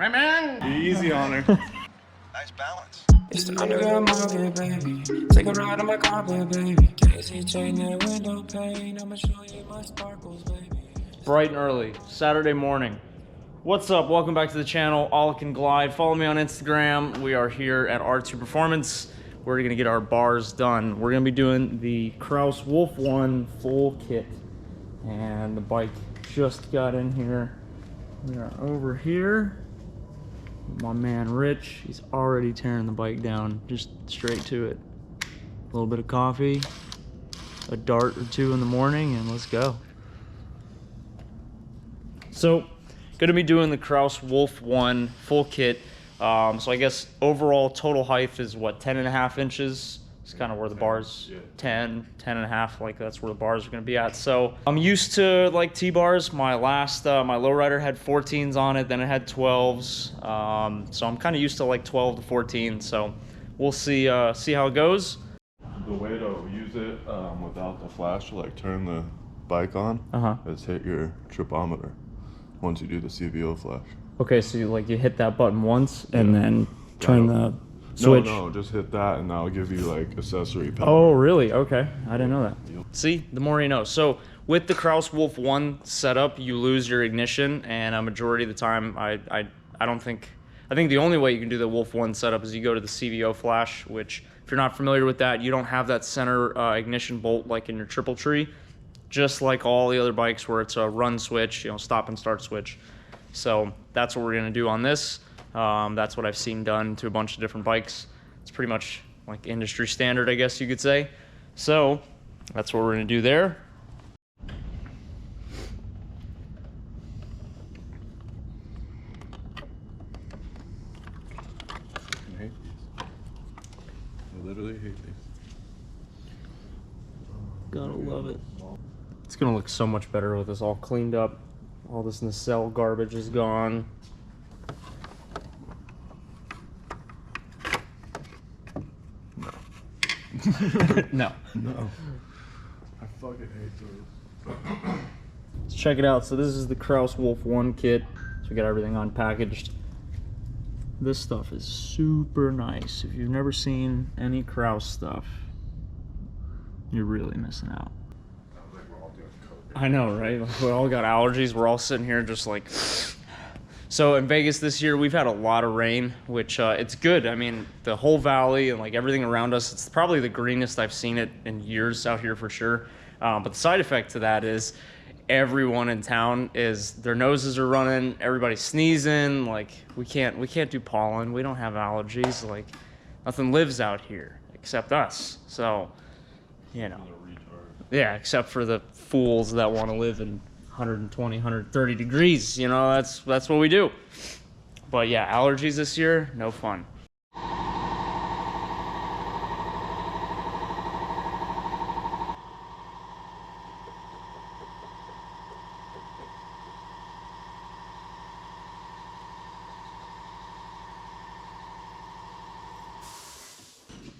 My man! Easy on her. Nice balance. It's the underground market, baby. Take a ride on my carpet, baby. Daisy chain and window pane. I'ma show you my sparkles, baby. Bright and early, Saturday morning. What's up? Welcome back to the channel, All Can Glide. Follow me on Instagram. We are here at R2 Performance. We're gonna get our bars done. We're gonna be doing the Kraus Wolf 1 full kit. And the bike just got in here. We are over here. My man Rich, he's already tearing the bike down, just straight to it. A little bit of coffee, a dart or two in the morning, and let's go. So, gonna be doing the Kraus Wolf 1 full kit. So I guess overall total height is what, 10.5 inches? It's kind of where the bars, 10.5, like that's where the bars are gonna be at. So I'm used to like T-bars. My last, my lowrider had 14s on it, then it had 12s. So I'm kind of used to like 12 to 14. So we'll see how it goes. The way to use it without the flash to like turn the bike on is hit your tripometer once you do the CVO flash. Okay, so you hit that button once and then turn the switch. No, just hit that and that'll give you like accessory power. Oh, really? Okay, I didn't know that. See, the more you know. So with the Kraus Wolf 1 setup, you lose your ignition, and a majority of the time, I think the only way you can do the Wolf 1 setup is you go to the CVO flash, which if you're not familiar with that, you don't have that center ignition bolt like in your triple tree, just like all the other bikes where it's a run switch, stop and start switch. So that's what we're gonna do on this. That's what I've seen done to a bunch of different bikes. It's pretty much like industry standard, I guess you could say. So that's what we're gonna do there. I hate these. I literally hate these. Gotta love it. It's gonna look so much better with this all cleaned up. All this nacelle garbage is gone. No. No. I fucking hate those. Let's check it out. So this is the Kraus Wolf 1 kit. So we got everything unpackaged. This stuff is super nice. If you've never seen any Kraus stuff, you're really missing out. I know, right? Like, we all got allergies. We're all sitting here just like... So in Vegas this year, we've had a lot of rain, which it's good. I mean, the whole valley and like everything around us, it's probably the greenest I've seen it in years out here for sure. But the side effect to that is everyone in town their noses are running, everybody's sneezing. Like we can't do pollen. We don't have allergies. Like nothing lives out here except us. So, yeah, except for the fools that want to live in 120, 130 degrees, that's what we do. But yeah, allergies this year, no fun.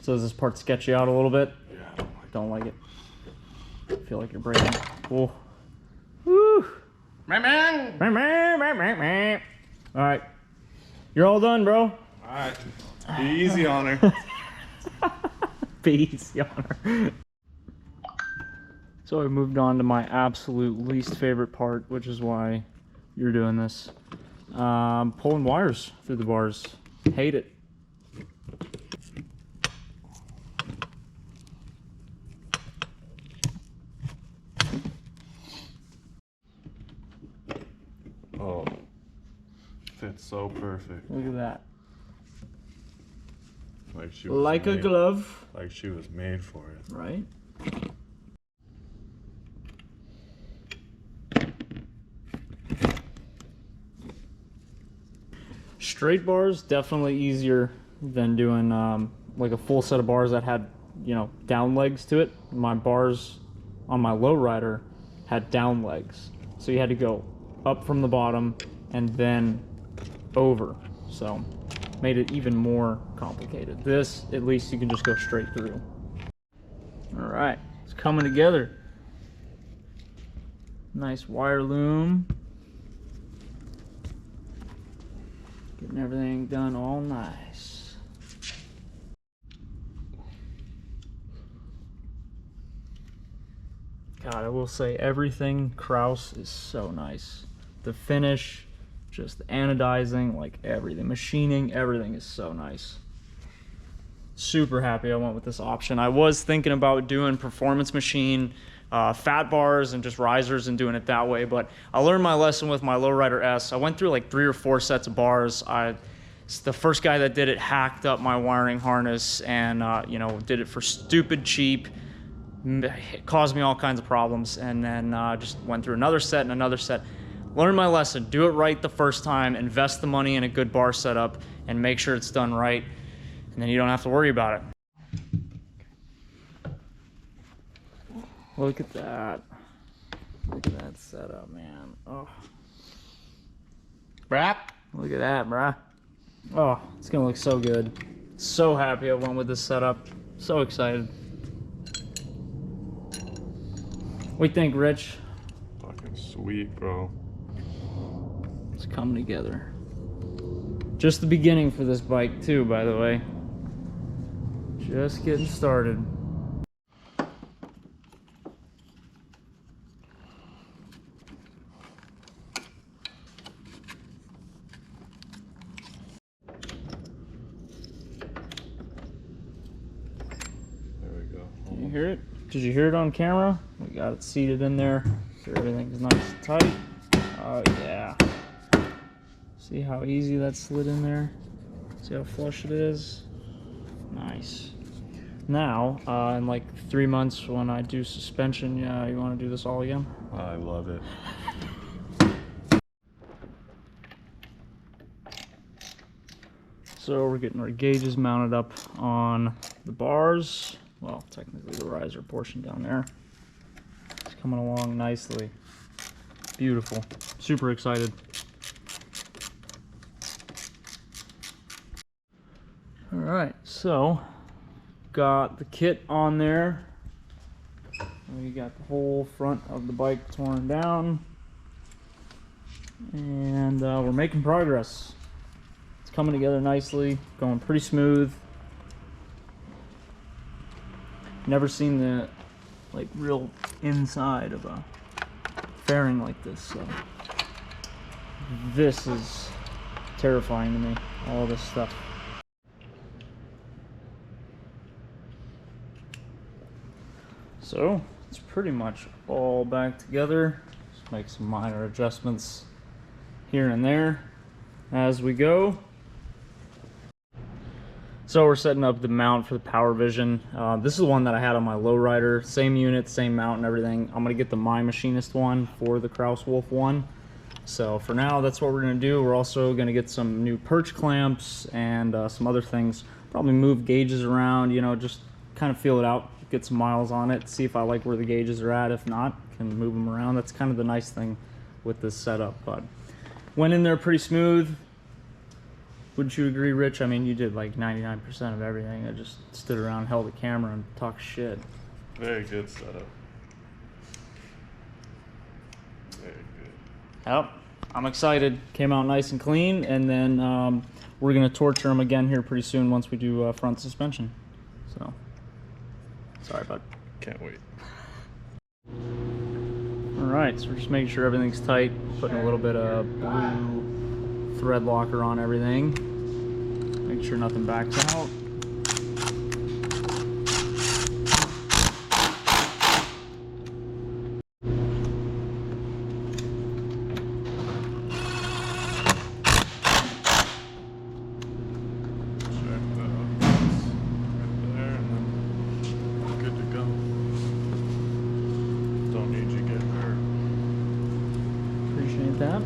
So does this part sketch you out a little bit? Yeah, don't like it. I feel like you're breaking. Whoa. Woo! All right, you're all done, bro. All right. Be easy on her. Be easy on her. So I moved on to my absolute least favorite part, which is why you're doing this. Pulling wires through the bars. Hate it. Oh, fits so perfect. Look at that. Like she was like a glove. Like she was made for it. Right? Straight bars, definitely easier than doing like a full set of bars that had, down legs to it. My bars on my lowrider had down legs. So you had to go up from the bottom and then over. So made it even more complicated. This, at least you can just go straight through. All right, it's coming together. Nice wire loom. Getting everything done all nice. God, I will say everything Kraus is so nice. The finish, just the anodizing, like everything, machining, everything is so nice. Super happy I went with this option. I was thinking about doing performance machine, fat bars and just risers and doing it that way, but I learned my lesson with my Lowrider S. I went through like 3 or 4 sets of bars. The first guy that did it hacked up my wiring harness and you know, did it for stupid cheap. It caused me all kinds of problems, and then just went through another set and another set. Learned my lesson. Do it right the first time. Invest the money in a good bar setup and make sure it's done right, and then you don't have to worry about it. Look at that. Look at that setup, man. Oh. Brap. Look at that, brah. Oh, it's gonna look so good. So happy I went with this setup. So excited. What do you think, Rich? Fucking sweet, bro. It's coming together. Just the beginning for this bike, too, by the way. Just getting started. There we go. Can you hear it? Did you hear it on camera? We got it seated in there, so everything's nice and tight. Oh yeah. See how easy that slid in there? See how flush it is? Nice. Now, in like 3 months when I do suspension, yeah, you want to do this all again? I love it. So we're getting our gauges mounted up on the bars. Well, technically the riser portion down there. It's coming along nicely. Beautiful. Super excited. Alright, so got the kit on there. We got the whole front of the bike torn down. And we're making progress. It's coming together nicely, going pretty smooth. Never seen the like real inside of a fairing like this, so this is terrifying to me, all this stuff. So it's pretty much all back together. Just make some minor adjustments here and there as we go. So we're setting up the mount for the Power Vision. This is the one that I had on my Lowrider. Same unit, same mount and everything. I'm gonna get the My Machinist one for the Kraus Wolf one. So for now, that's what we're gonna do. We're also gonna get some new perch clamps and some other things. Probably move gauges around, you know, just kind of feel it out, get some miles on it, see if I like where the gauges are at. If not, can move them around. That's kind of the nice thing with this setup. But went in there pretty smooth. Wouldn't you agree, Rich? I mean, you did like 99% of everything. I just stood around, held the camera, and talked shit. Very good setup. Very good. Yep, I'm excited. Came out nice and clean, and then we're gonna torture them again here pretty soon once we do front suspension. So, sorry, bud. Can't wait. All right, so we're just making sure everything's tight. Putting a little bit of blue thread locker on everything. Make sure nothing backs out. That.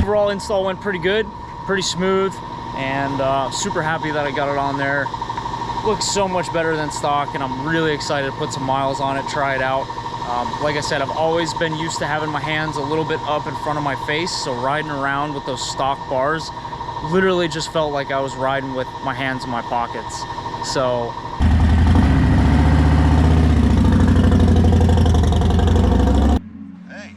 Overall install went pretty good, pretty smooth, and super happy that I got it on there. Looks so much better than stock, and I'm really excited to put some miles on it, try it out. Like I said, I've always been used to having my hands a little bit up in front of my face, so riding around with those stock bars literally just felt like I was riding with my hands in my pockets. So Hey,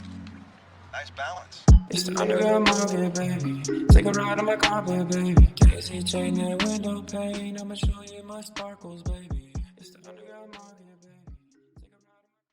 nice balance. It's the underground market, baby. Take a ride on my carpet, baby. Can't see chain that window pane. I'ma show you my sparkles, baby. It's the underground market.